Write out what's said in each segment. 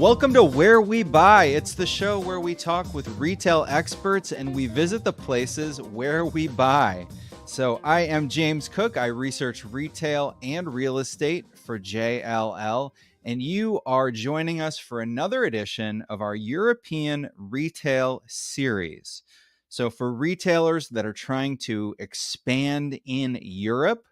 Welcome to Where We Buy. It's the show where we talk with retail experts and we visit the places where we buy. So I am James Cook. I research retail and real estate for JLL. And you are joining us for another edition of our European retail series. So for retailers that are trying to expand in Europe,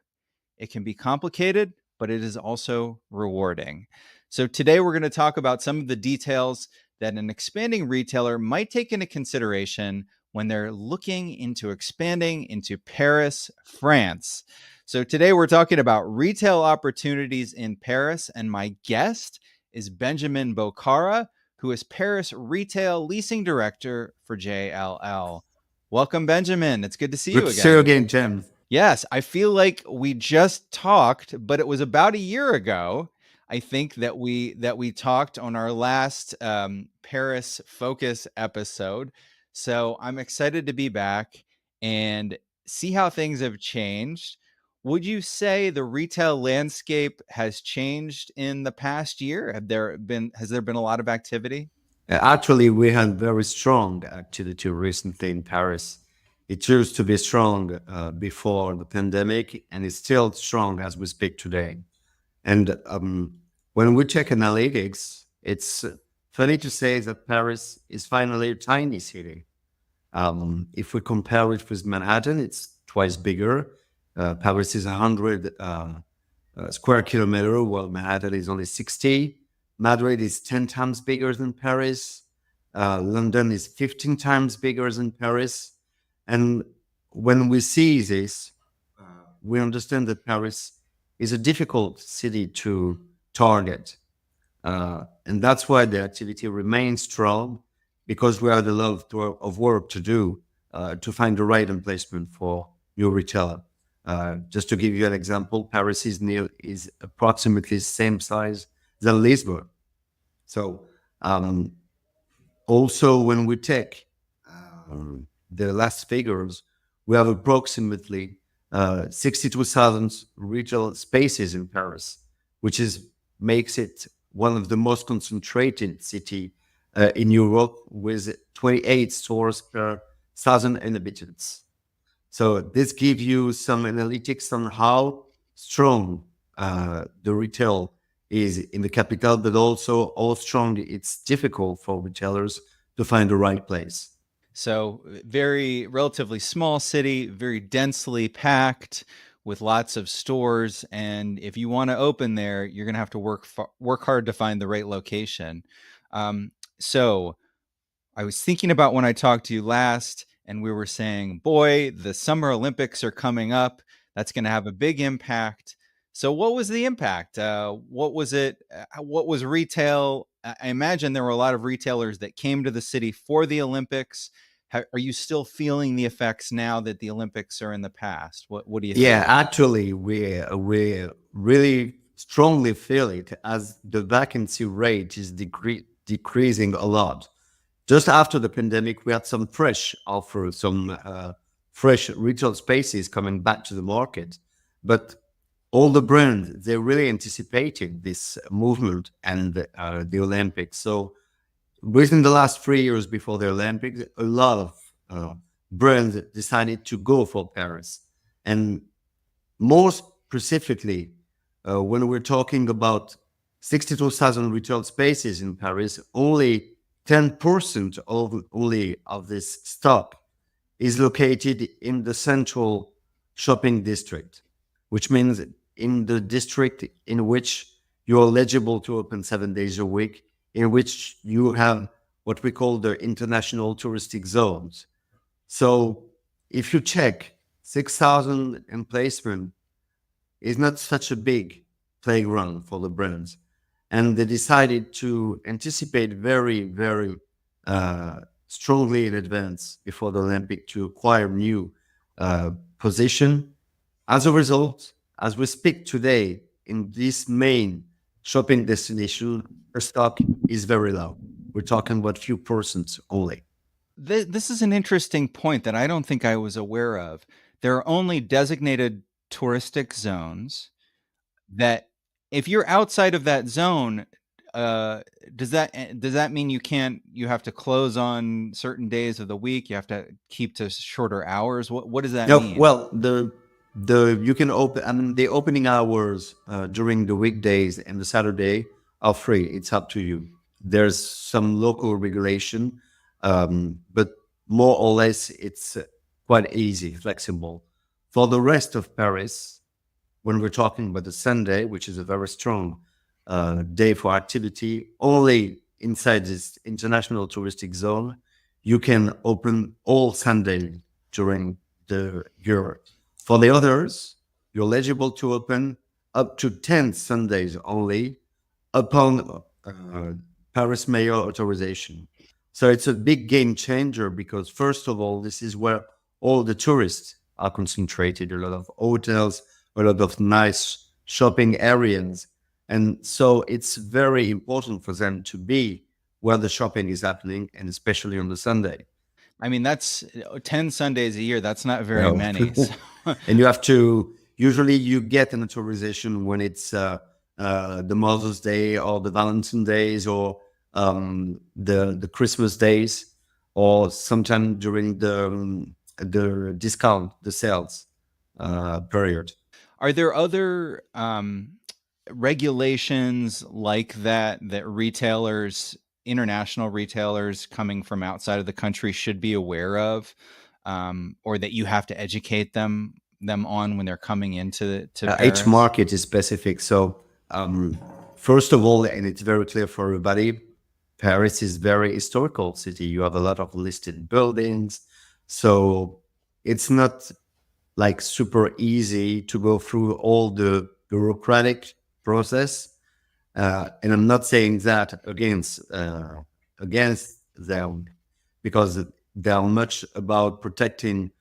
it can be complicated, but it is also rewarding. So today we're going to talk about some of the details that an expanding retailer might take into consideration when they're looking into expanding into Paris, France. So today we're talking about retail opportunities in Paris, and my guest is Benjamin Boccara, who is Paris Retail Leasing Director for JLL. Welcome, Benjamin. It's good to see you Good to see you again, James. Yes, I feel like we just talked, but it was about a year ago. I think that we talked on our last Paris Focus episode. So I'm excited to be back and see how things have changed. Would you say the retail landscape has changed in the past year? Has there been a lot of activity? Actually, we had very strong activity recently in Paris. It used to be strong before the pandemic, and it's still strong as we speak today. And when we check analytics, it's funny to say that Paris is finally a tiny city. If we compare it with Manhattan, it's twice bigger. Paris is 100 square kilometer, while Manhattan is only 60. Madrid is 10 times bigger than Paris. London is 15 times bigger than Paris. And when we see this, we understand that Paris is a difficult city to target. And that's why the activity remains strong, because we have a lot of work to do to find the right emplacement for new retailer. Just to give you an example, Paris is approximately the same size than Lisbon. So also when we take the last figures, we have approximately 62,000 retail spaces in Paris, which makes it one of the most concentrated city in Europe, with 28 stores per 1,000 inhabitants. So this gives you some analytics on how strong the retail is in the capital, but also how strong it's difficult for retailers to find the right place. So very relatively small city, very densely packed with lots of stores. And if you want to open there, you're going to have to work hard to find the right location. So I was thinking about when I talked to you last, and we were saying, boy, the Summer Olympics are coming up. That's going to have a big impact. So what was the impact? What was it? What was retail? I imagine there were a lot of retailers that came to the city for the Olympics. Are you still feeling the effects now that the Olympics are in the past? What do you think? Yeah, actually, we really strongly feel it, as the vacancy rate is decreasing a lot. Just after the pandemic, we had some fresh offers, some fresh retail spaces coming back to the market. But all the brands, they really anticipated this movement and the Olympics. So within the last 3 years before the Olympics, a lot of brands decided to go for Paris. And more specifically, when we're talking about 62,000 retail spaces in Paris, only 10% of this stock is located in the central shopping district, which means in the district in which you're eligible to open 7 days a week, in which you have what we call the international touristic zones. So if you check 6,000 emplacement is not such a big playground for the brands. And they decided to anticipate very, very strongly in advance before the Olympic to acquire new position. As a result, as we speak today, in this main shopping destination, the stock is very low. We're talking about few percent only. This is an interesting point that I don't think I was aware of. There are only designated touristic zones that if you're outside of that zone, uh, does that mean you have to close on certain days of the week? You have to keep to shorter hours? What does that No, mean? well, the you can open. I mean, the opening hours during the weekdays and the Saturday are free. It's up to you. There's some local regulation, but more or less, it's quite easy, flexible. For the rest of Paris, when we're talking about the Sunday, which is a very strong day for activity, only inside this international touristic zone, you can open all Sunday during the year. For the others, you're eligible to open up to 10 Sundays only upon Paris mayor authorization. So it's a big game changer because, first of all, this is where all the tourists are concentrated, a lot of hotels, a lot of nice shopping areas. And so it's very important for them to be where the shopping is happening, and especially on the Sunday. I mean, that's 10 Sundays a year. That's not very No. many. So, And you have to, usually you get an authorization when it's the Mother's Day or the Valentine days or the Christmas days, or sometime during the discount, the sales period. are there other regulations like that retailers, international retailers coming from outside of the country should be aware of, or that you have to educate them on when they're coming into to Each Paris? market is specific. So, first of all, and it's very clear for everybody, Paris is very historical city. You have a lot of listed buildings, so it's not like super easy to go through all the bureaucratic process. And I'm not saying that against them, because they are much about protecting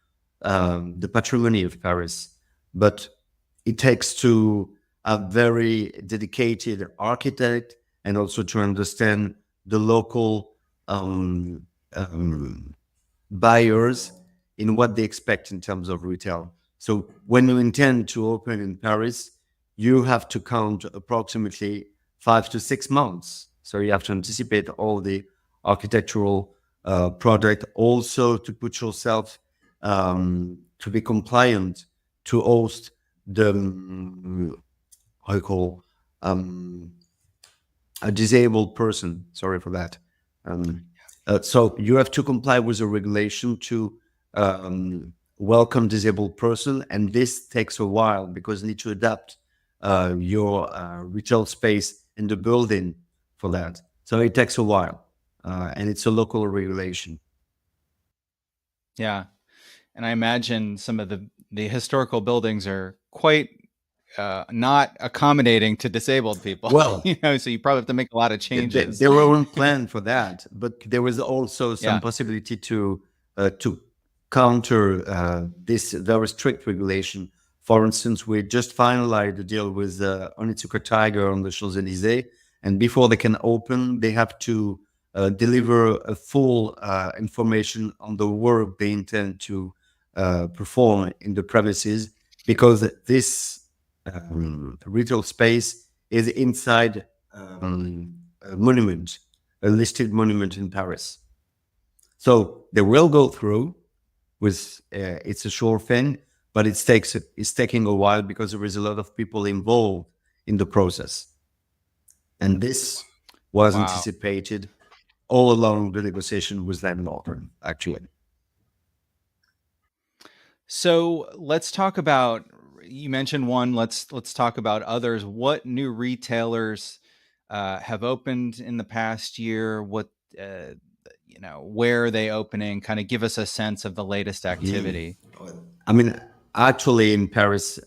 the patrimony of Paris, but it takes to a very dedicated architect and also to understand the local um, um, buyers in what they expect in terms of retail. So when you intend to open in Paris, you have to count approximately 5 to 6 months. So you have to anticipate all the architectural project, also to put yourself to be compliant to host the how you call um, a disabled person. Sorry for that. Um, so you have to comply with the regulation to welcome disabled person, and this takes a while because you need to adapt your retail space in the building for that. So it takes a while, and it's a local regulation. Yeah, and I imagine some of the historical buildings are quite not accommodating to disabled people. Well, So you probably have to make a lot of changes. there weren't planned for that, but there was also some Yeah. possibility to counter this very strict regulation. For instance, we just finalized the deal with Onitsuka Tiger on the Champs Elysees, and before they can open, they have to deliver a full information on the work they intend to perform in the premises, because this retail space is inside a monument, a listed monument in Paris. So they will go through with it's a sure thing, but it's taking a while because there is a lot of people involved in the process, and this was Wow. anticipated all along the negotiation with landlord. Actually, So let's talk about. You mentioned one. Let's talk about others. What new retailers have opened in the past year? What where are they opening? Kind of give us a sense of the latest yeah. activity. I mean, actually, in Paris,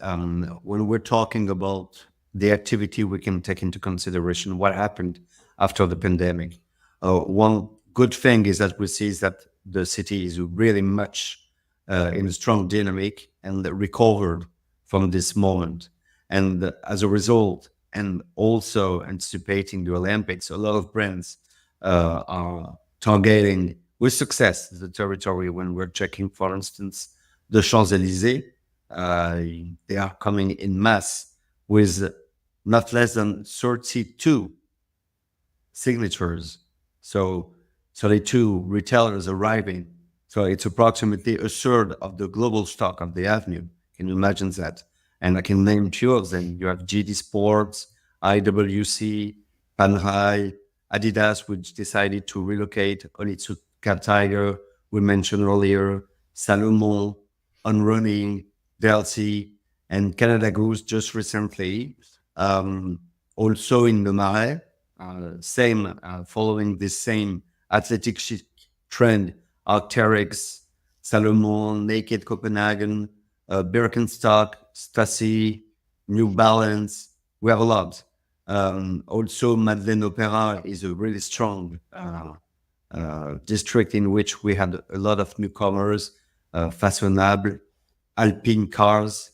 when we're talking about the activity, we can take into consideration what happened after the pandemic. One good thing is that we see is that the city is really much in a strong dynamic and recovered from this moment. And as a result, and also anticipating the Olympics, a lot of brands are targeting with success the territory. When we're checking, for instance, the Champs Elysees, they are coming in mass with not less than 32 signatures. So 32 retailers arriving. So it's approximately a third of the global stock of the avenue. Can you imagine that? And I can name two of them. You have GD Sports, IWC, Panerai, Adidas, which decided to relocate, Onitsuka Tiger, we mentioned earlier, Salomon, On Running, Delcy, and Canada Goose just recently. Also in the Marais, following this same athletic trend, Arc'teryx, Salomon, Naked Copenhagen, Birkenstock, Stasi, New Balance. We have a lot. Also, Madeleine Opera is a really strong district in which we had a lot of newcomers, Fashionable, Alpine Cars,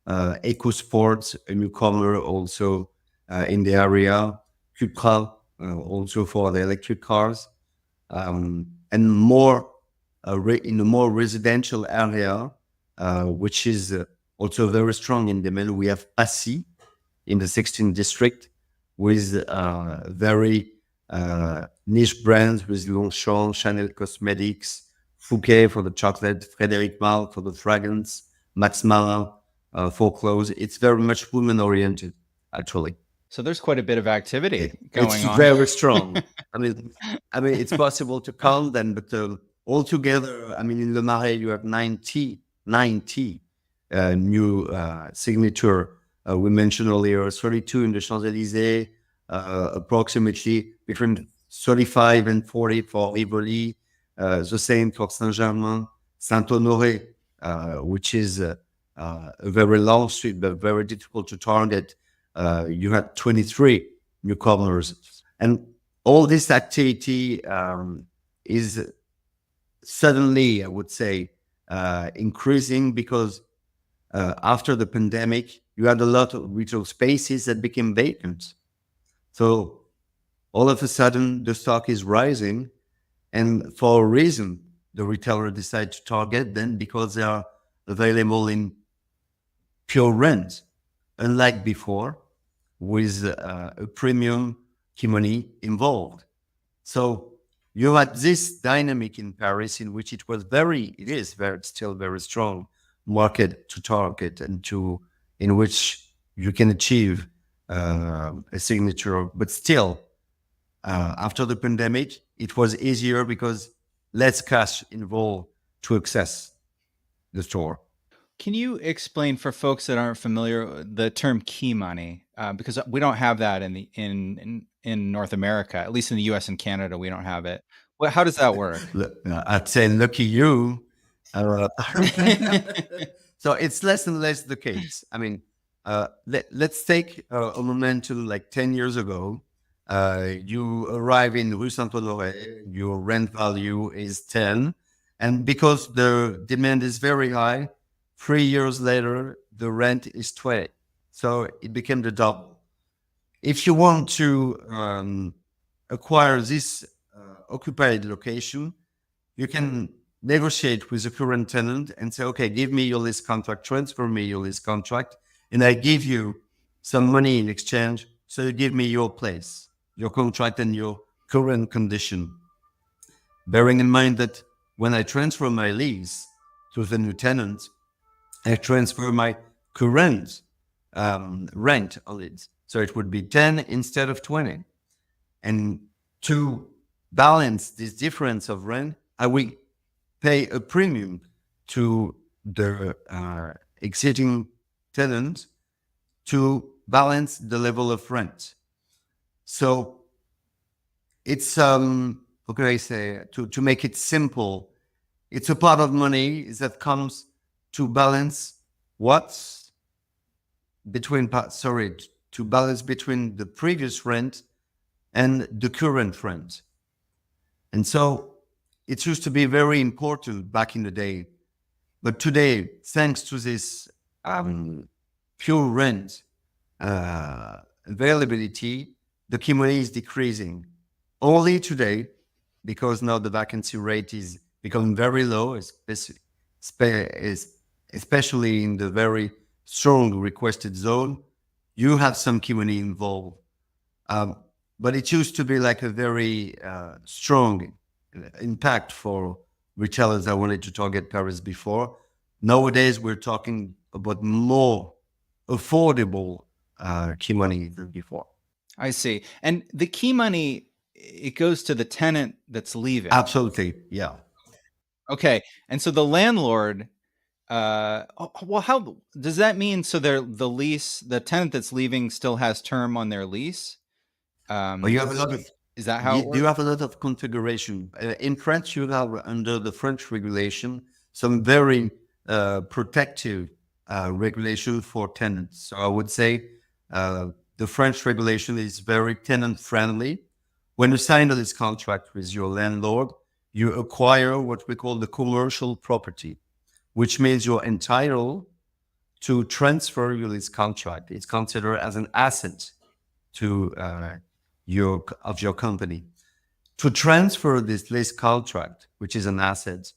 EcoSports, a newcomer also in the area, Cupra, also for the electric cars, and more in the more residential area, which is also very strong in demand. We have Passy in the 16th district with very niche brands with Longchamp, Chanel Cosmetics, Fouquet for the chocolate, Frédéric Malle for the fragrance, Max Mara for clothes. It's very much women oriented, actually. So there's quite a bit of activity going It's on. very strong. I mean, it's possible to count them, but altogether, I mean, in Le Marais, you have 90 new signature. We mentioned earlier 32 in the Champs-Élysées, approximately between 35 and 40 for Rivoli, the same for Saint-Germain, Saint-Honoré, which is a very long street, but very difficult to target. You had 23 newcomers. And all this activity is suddenly, I would say, increasing because after the pandemic, you had a lot of retail spaces that became vacant. So all of a sudden, the stock is rising. And for a reason, the retailer decided to target them because they are available in pure rent, unlike before, with a premium key money involved. So you had this dynamic in Paris in which it is still very strong market to target and in which you can achieve a signature. But still, after the pandemic, it was easier because less cash involved to access the store. Can you explain for folks that aren't familiar the term key money? Because we don't have that in North America, at least in the U.S. and Canada, we don't have it. Well, how does that work? I'd say lucky you. So it's less and less the case. I mean, let's take a moment to like 10 years ago. You arrive in Rue Saint-Honoré, your rent value is 10. And because the demand is very high, 3 years later, the rent is 20. So it became the double. If you want to acquire this occupied location, you can negotiate with the current tenant and say, okay, give me your lease contract, transfer me your lease contract, and I give you some money in exchange. So you give me your place, your contract, and your current condition. Bearing in mind that when I transfer my lease to the new tenant, I transfer my current rent on it. So it would be 10 instead of 20. And to balance this difference of rent, I will pay a premium to the exiting tenant to balance the level of rent. So it's, how can I say, to make it simple, it's a pot of money that comes to balance to balance between the previous rent and the current rent. And so it used to be very important back in the day. But today, thanks to this pure rent availability, the key money is decreasing. Only today, because now the vacancy rate is becoming very low, especially in the very strong requested zone, you have some key money involved. but it used to be like a very strong impact for retailers that wanted to target Paris before. Nowadays, we're talking about more affordable key money than before. I see. And the key money, it goes to the tenant that's leaving. Absolutely, yeah. Okay. And so the landlord, well, how does that mean? So the lease, the tenant that's leaving still has term on their lease. But you have a lot of Is that how it you works? have a lot of configuration. In France, you have under the French regulation some very protective regulation for tenants. So I would say the French regulation is very tenant friendly. When you sign this contract with your landlord, you acquire what we call the commercial property, which means you're entitled to transfer this contract. It's considered as an asset to your company. To transfer this lease contract, which is an asset,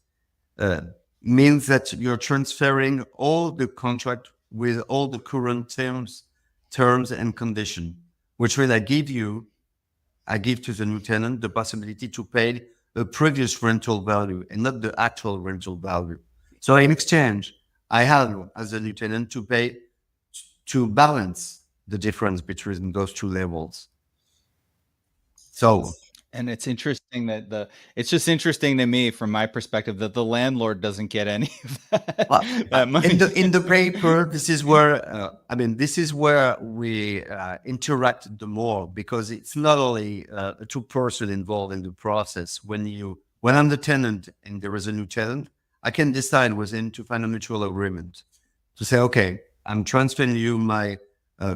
means that you're transferring all the contract with all the current terms and conditions, which will I give to the new tenant the possibility to pay the previous rental value and not the actual rental value. So in exchange, I have as a new tenant to pay to balance the difference between those two levels. So And it's interesting that it's just interesting to me from my perspective that the landlord doesn't get any of that money. in the paper, this is where this is where we interact the more, because it's not only a two-person involved in the process. When I'm the tenant and there is a new tenant, I can decide within to find a mutual agreement to say, okay, I'm transferring you my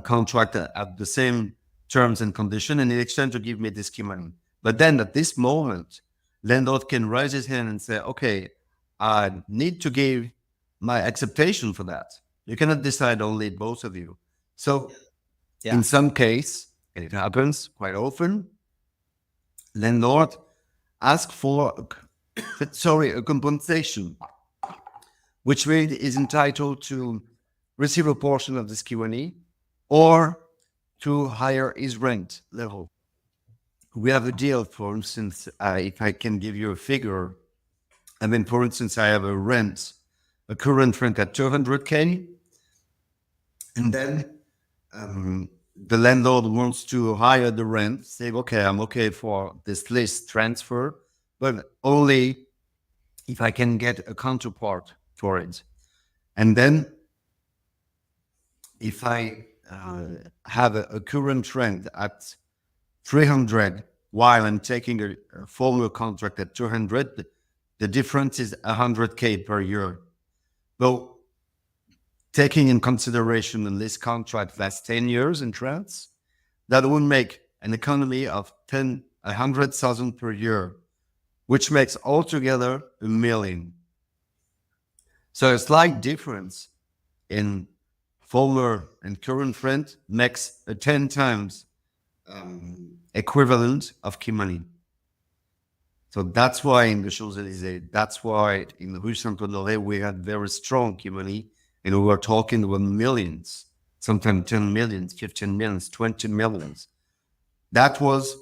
contract at the same terms and condition, and in exchange to give me this key money. But then at this moment, landlord can raise his hand and say, okay, I need to give my acceptation for that. You cannot decide only both of you. So in some case, and it happens quite often, landlord ask for a compensation, which means is entitled to receive a portion of this key money or to higher his rent level. We have a deal, for instance, if I can give you a figure, for instance, I have a current rent at 200K, and then the landlord wants to higher the rent, say, okay, I'm okay for this lease transfer, but only if I can get a counterpart for it. And then if I have a current rent at 300 while I'm taking a former contract at 200, the difference is 100K per year. Though taking in consideration the lease contract lasts 10 years in France, that would make an economy of 100,000 per year, which makes altogether 1 million. So a slight difference in former and current rent makes a 10 times equivalent of key money. So that's why in the Champs-Élysées, that's why in the Rue Saint-Honoré, we had very strong key money, and we were talking about millions, sometimes 10 millions, 15 millions, 20 millions. That was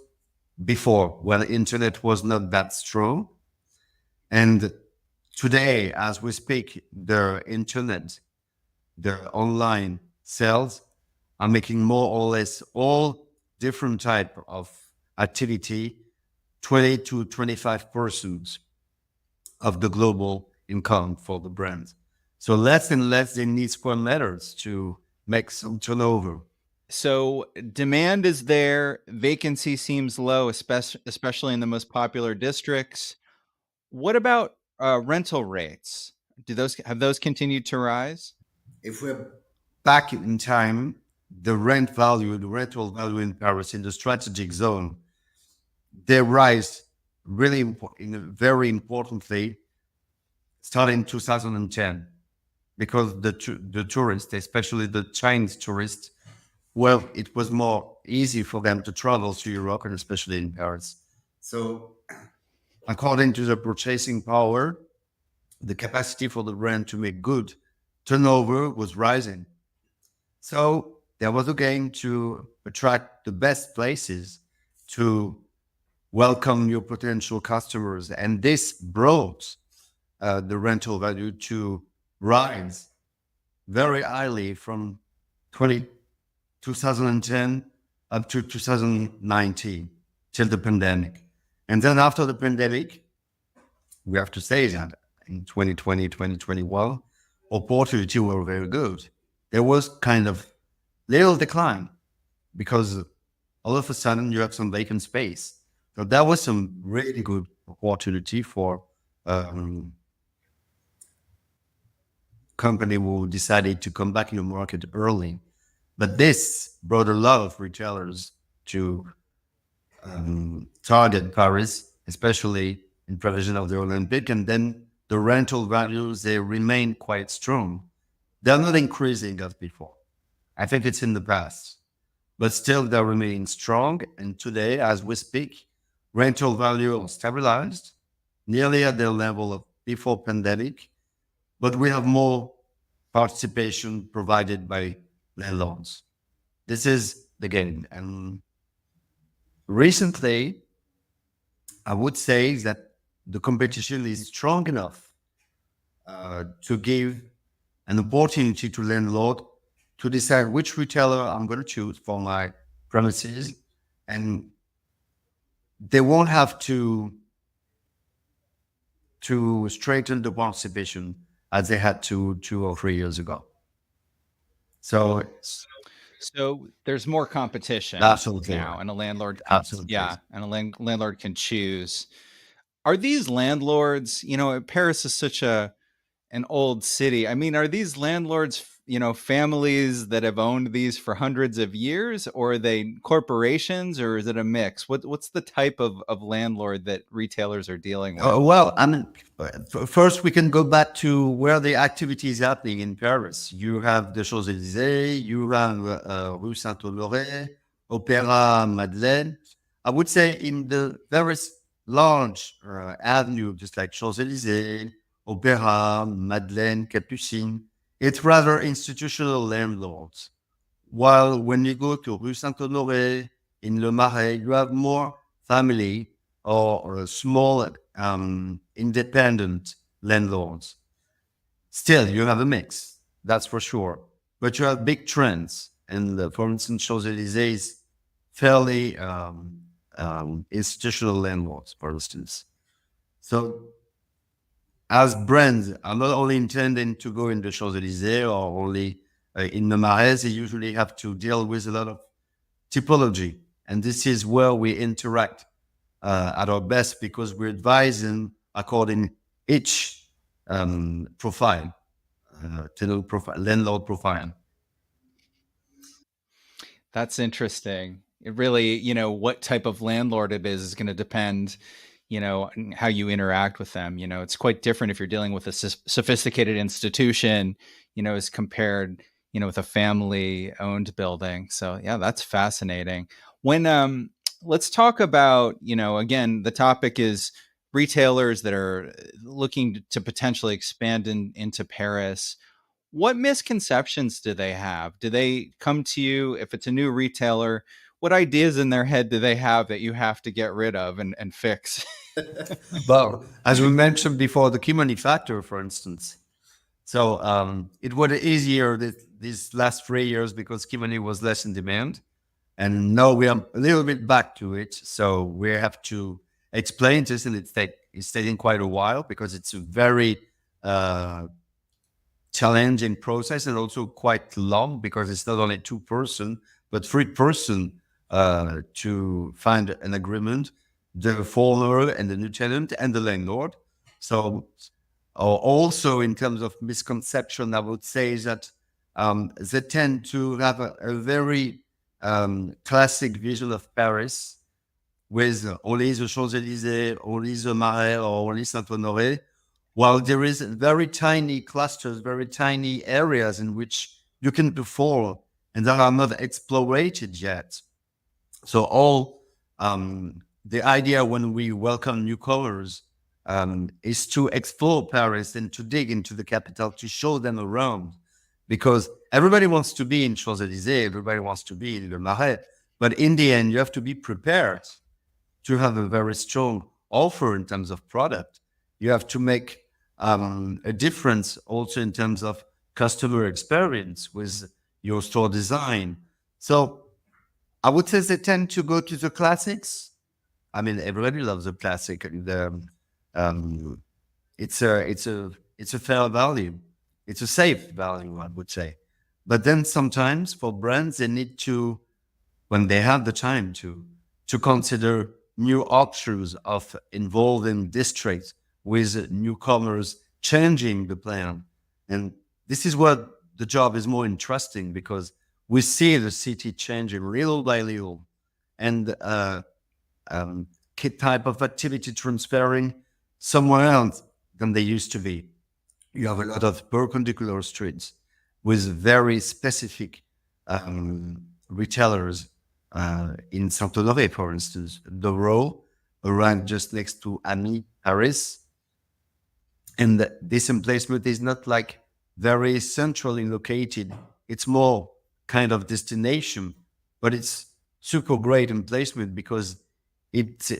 before, when the internet was not that strong. And today, as we speak, the internet, the online sales are making more or less all different type of activity, 20 to 25% of the global income for the brands. So less and less they need square meters to make some turnover. So demand is there, vacancy seems low, especially in the most popular districts. What about rental rates? Have those continued to rise? If we're back in time, the rental value in Paris in the strategic zone, they rise really very importantly starting in 2010, because the tourists, especially the Chinese tourists, well, it was more easy for them to travel to Europe and especially in Paris. So according to the purchasing power, the capacity for the brand to make good turnover was rising. So there was a game to attract the best places to welcome your potential customers. And this brought the rental value to rise very highly from 2010 up to 2019 till the pandemic. And then after the pandemic, we have to say that in 2020, 2021, opportunity were very good. There was kind of little decline because all of a sudden you have some vacant space. So that was some really good opportunity for company who decided to come back in the market early. But this brought a lot of retailers to target Paris, especially in prevision of the Olympic. And then the rental values, they remain quite strong. They're not increasing as before. I think it's in the past, but still they're remaining strong. And today, as we speak, rental value are stabilized, nearly at the level of before pandemic, but we have more participation provided by landlords. This is the game. And recently, I would say that the competition is strong enough to give an opportunity to landlord to decide which retailer I'm going to choose for my premises, and they won't have to straighten the participation as they had to 2 or 3 years ago. So So there's more competition absolutely now, right. and a landlord can, Absolutely. yeah, and a landlord can choose. Are these landlords, Paris is such an old city. I mean, are these landlords, families that have owned these for hundreds of years, or are they corporations, or is it a mix? What's the type of landlord that retailers are dealing with? Well, I mean, first we can go back to where the activity is happening in Paris. You have the Champs-Élysées, you have Rue Saint-Honoré, Opéra, Madeleine. I would say in the very large avenue, just like Champs-Élysées, Opéra, Madeleine, Capucine, it's rather institutional landlords. While when you go to Rue Saint-Honoré, in Le Marais, you have more family or small independent landlords. Still, you have a mix, that's for sure. But you have big trends. And for instance, Champs-Élysées is fairly institutional landlords, for instance. So as brands are not only intending to go in the Champs-Élysées or only in the Marais, they usually have to deal with a lot of typology. And this is where we interact at our best because we're advising according each profile, tenant profile, landlord profile. That's interesting. It really, what type of landlord it is going to depend, on how you interact with them. It's quite different if you're dealing with a sophisticated institution, as compared, with a family owned building. So yeah, that's fascinating. When let's talk about, again, the topic is retailers that are looking to potentially expand into Paris. What misconceptions do they have? Do they come to you if it's a new retailer? What ideas in their head do they have that you have to get rid of and fix? Well, as we mentioned before, the key money factor, for instance. So it was easier these last 3 years because key money was less in demand. And now we are a little bit back to it. So we have to explain this, and it's taking quite a while because it's a very challenging process and also quite long because it's not only 2 person, but 3 person to find an agreement, the former and the new tenant and the landlord. So also in terms of misconception, I would say that they tend to have a very classic vision of Paris with only the Champs-Élysées, only the Marais, or only Saint-Honoré, while there is very tiny clusters, very tiny areas in which you can perform and that are not exploited yet. So all the idea when we welcome newcomers is to explore Paris and to dig into the capital, to show them around, because everybody wants to be in Champs-Élysées, everybody wants to be in Le Marais, But in the end, you have to be prepared to have a very strong offer in terms of product. You have to make a difference also in terms of customer experience with your store design. So I would say they tend to go to the classics. I mean, everybody loves a classic, and um, it's a fair value. It's a safe value, I would say. But then sometimes for brands, they need to, when they have the time to consider new options of involving districts with newcomers changing the plan. And this is where the job is more interesting because we see the city changing little by little and type of activity transferring somewhere else than they used to be. You have a lot of perpendicular streets with very specific retailers. In Saint-Honoré, for instance, the row around just next to Ami, Paris. And this emplacement is not like very centrally located. It's more kind of destination, but it's super great emplacement because it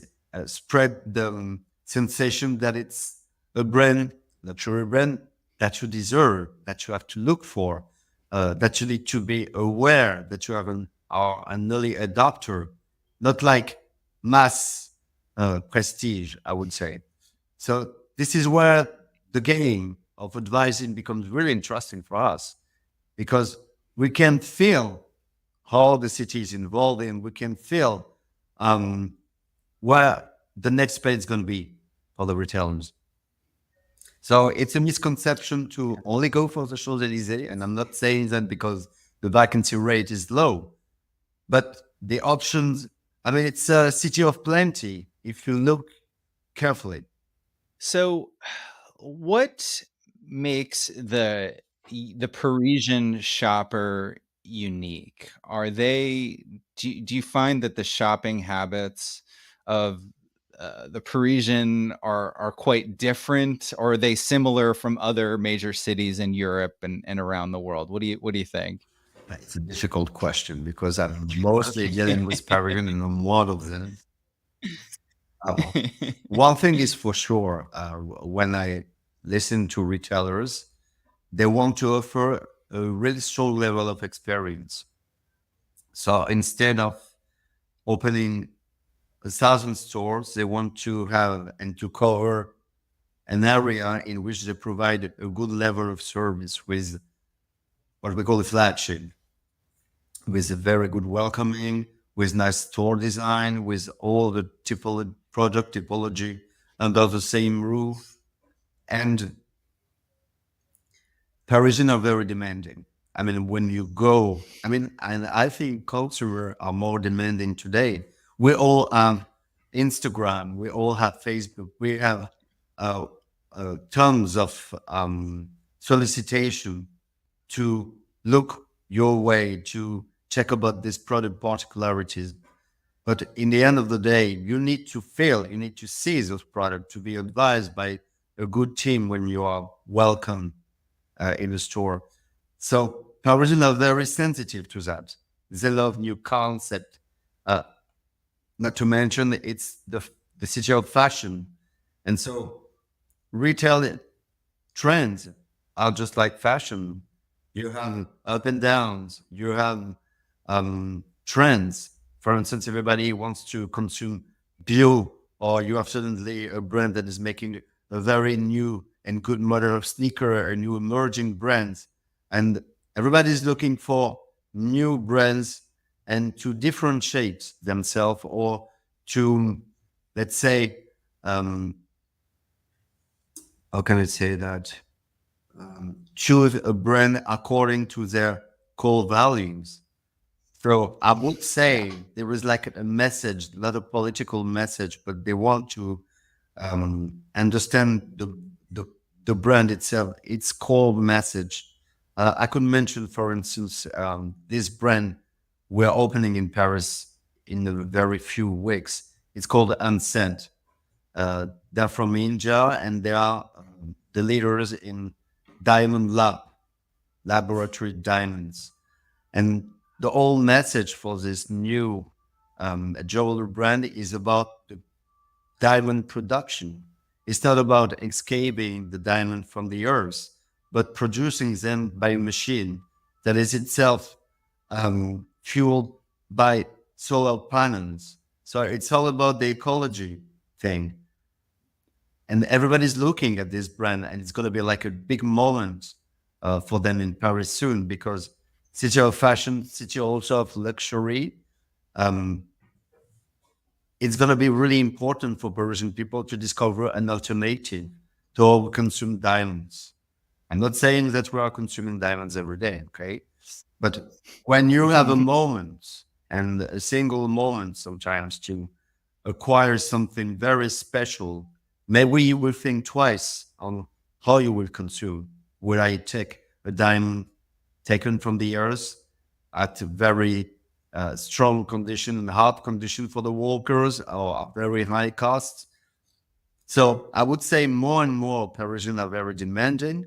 spread the sensation that it's a brand, luxury brand that you deserve, that you have to look for, that you need to be aware that you have are an early adopter, not like mass prestige, I would say. So this is where the game of advising becomes really interesting for us because we can feel how the city is evolving. We can feel where the next phase is going to be for the retailers. So it's a misconception to only go for the Champs-Élysées. And I'm not saying that because the vacancy rate is low, but the options, I mean, it's a city of plenty if you look carefully. So, what makes the Parisian shopper unique? Are they do you find that the shopping habits of the Parisian are quite different, or are they similar from other major cities in Europe and around the world? What do you think? It's a difficult question because I'm mostly dealing with Parisian and I'm one of them. One thing is for sure, when I listen to retailers, they want to offer a really strong level of experience. So instead of opening 1,000 stores, they want to have and to cover an area in which they provide a good level of service with what we call a flagship, with a very good welcoming, with nice store design, with all the product typology under the same roof. And Parisians are very demanding. I mean, when you go, I mean, and I think consumers are more demanding today. We all have Instagram, we all have Facebook, we have uh, tons of solicitation to look your way, to check about this product particularities. But in the end of the day, you need to feel, you need to see those products to be advised by a good team when you are welcome in the store. So Parisians are very sensitive to that. They love new concept. Uh, Not to mention it's the city of fashion, and so retail trends are just like fashion. You have up and downs. You have trends. For instance, everybody wants to consume bio, or you have suddenly a brand that is making a very new and good model of sneaker, a new emerging brands, and everybody's looking for new brands and to differentiate themselves or to, let's say, how can I say that? Choose a brand according to their core values. So I would say there is like a message, not a political message, but they want to understand the brand itself, its core message. I could mention, for instance, this brand we're opening in Paris in a very few weeks. It's called Unsent. They're from India and they are the leaders in diamond laboratory diamonds. And the whole message for this new jewelry brand is about the diamond production. It's not about escaping the diamond from the earth, but producing them by a machine that is itself fueled by solar panels. So it's all about the ecology thing. And everybody's looking at this brand, and it's going to be like a big moment for them in Paris soon because city of fashion, city also of luxury. Um, it's going to be really important for Parisian people to discover an alternative to all consume diamonds. I'm not saying that we are consuming diamonds every day, okay? But when you have a moment and a single moment sometimes to acquire something very special, maybe you will think twice on how you will consume. Will I take a diamond taken from the earth at a very strong condition and hard condition for the workers or at very high cost? So I would say more and more Parisians are very demanding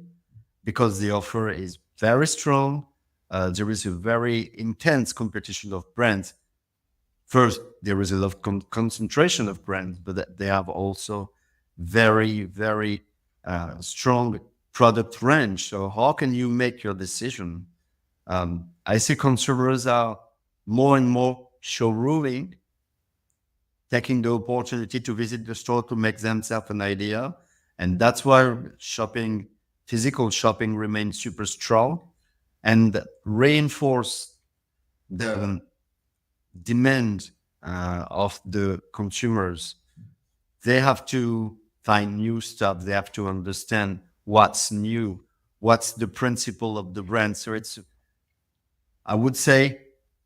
because the offer is very strong. There is a very intense competition of brands. First, there is a lot of concentration of brands, but they have also very, very strong product range. So how can you make your decision? I see consumers are more and more showrooming, taking the opportunity to visit the store to make themselves an idea. And that's why shopping, physical shopping remains super strong and reinforce the demand of the consumers. They have to find new stuff. They have to understand what's new, what's the principle of the brand. So it's, I would say,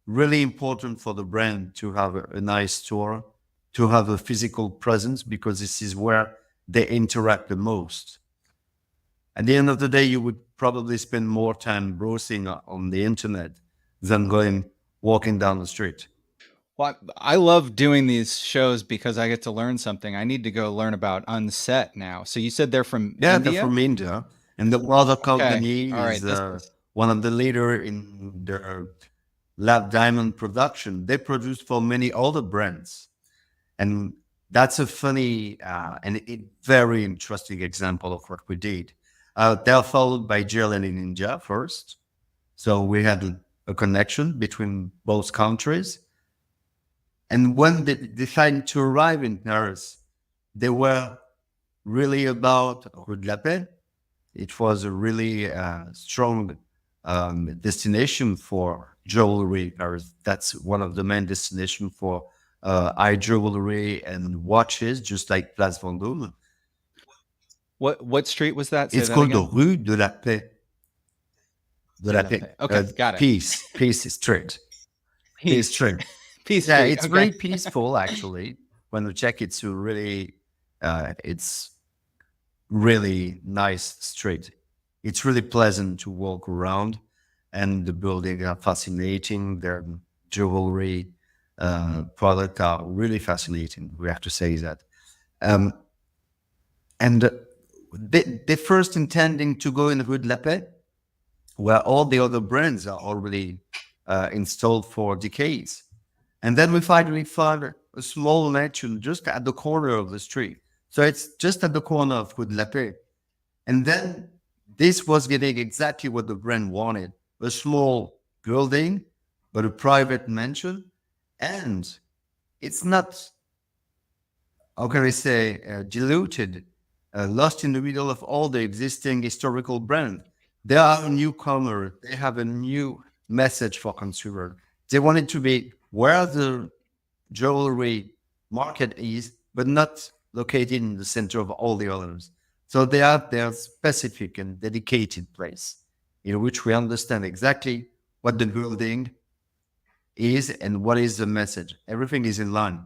really important for the brand to have a nice store, to have a physical presence, because this is where they interact the most. At the end of the day, you would probably spend more time browsing on the internet than going walking down the street. Well, I love doing these shows because I get to learn something. I need to go learn about Unset now. So you said they're from Yeah, they're India? from India, and the other Okay. company All right. is one of the leader in their lab diamond production. They produce for many other brands, and that's a funny and very interesting example of what we did. They're followed by Jillian in India first, so we had a connection between both countries. And when they decided to arrive in Paris, they were really about Rue de la Paix. It was a really strong destination for jewelry. Paris. That's one of the main destinations for eye jewelry and watches, just like Place Vendôme. What street was that? Say It's that called the again. Rue de la Paix. De De la la Paix. Paix. Okay, got it. Peace Street. Peace Peace. Street. Peace Yeah, Street. it's Okay. very peaceful actually. When you check, it's really nice street. It's really pleasant to walk around, and the buildings are fascinating. Their jewelry product are really fascinating. We have to say that. Um, and they first intending to go in Rue de la Paix, where all the other brands are already installed for decades. And then we finally found a small mansion just at the corner of the street. So it's just at the corner of Rue de la Paix. And then this was getting exactly what the brand wanted: a small building, but a private mansion. And it's not, how can I say, diluted, lost in the middle of all the existing historical brands. They are a newcomer. They have a new message for consumer. They want it to be where the jewelry market is, but not located in the center of all the others. So they have their specific and dedicated place in which we understand exactly what the building is and what is the message. Everything is in line.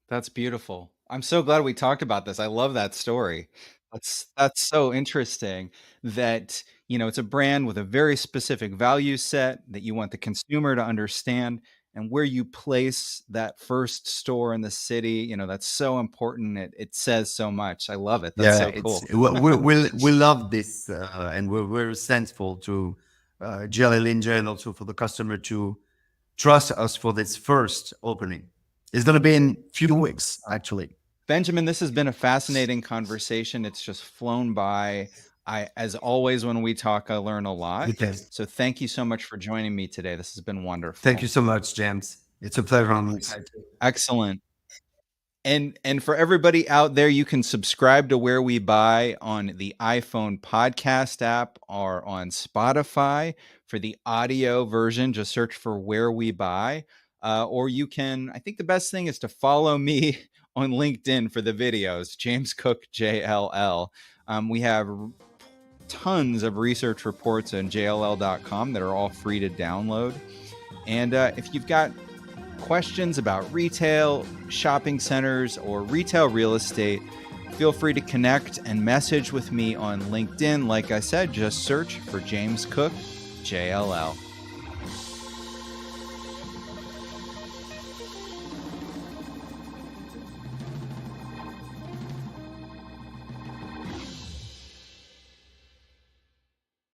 That's beautiful. I'm so glad we talked about this. I love that story. That's so interesting that, it's a brand with a very specific value set that you want the consumer to understand, and where you place that first store in the city, that's so important. It says so much. I love it. That's Yeah, so it's cool. we love this, and we're very thankful to GLL Ninja and also for the customer to trust us for this first opening. It's going to be in a few weeks, actually. Benjamin, this has been a fascinating conversation. It's just flown by. As always, when we talk, I learn a lot. Okay. So thank you so much for joining me today. This has been wonderful. Thank you so much, James. It's a pleasure. I'm excited. Excellent. And for everybody out there, you can subscribe to Where We Buy on the iPhone podcast app or on Spotify. For the audio version, just search for Where We Buy. Or you can, I think the best thing is to follow me on LinkedIn for the videos, James Cook JLL. We have tons of research reports on jll.com that are all free to download. And if you've got questions about retail, shopping centers, or retail real estate, feel free to connect and message with me on LinkedIn. Like I said, just search for James Cook JLL.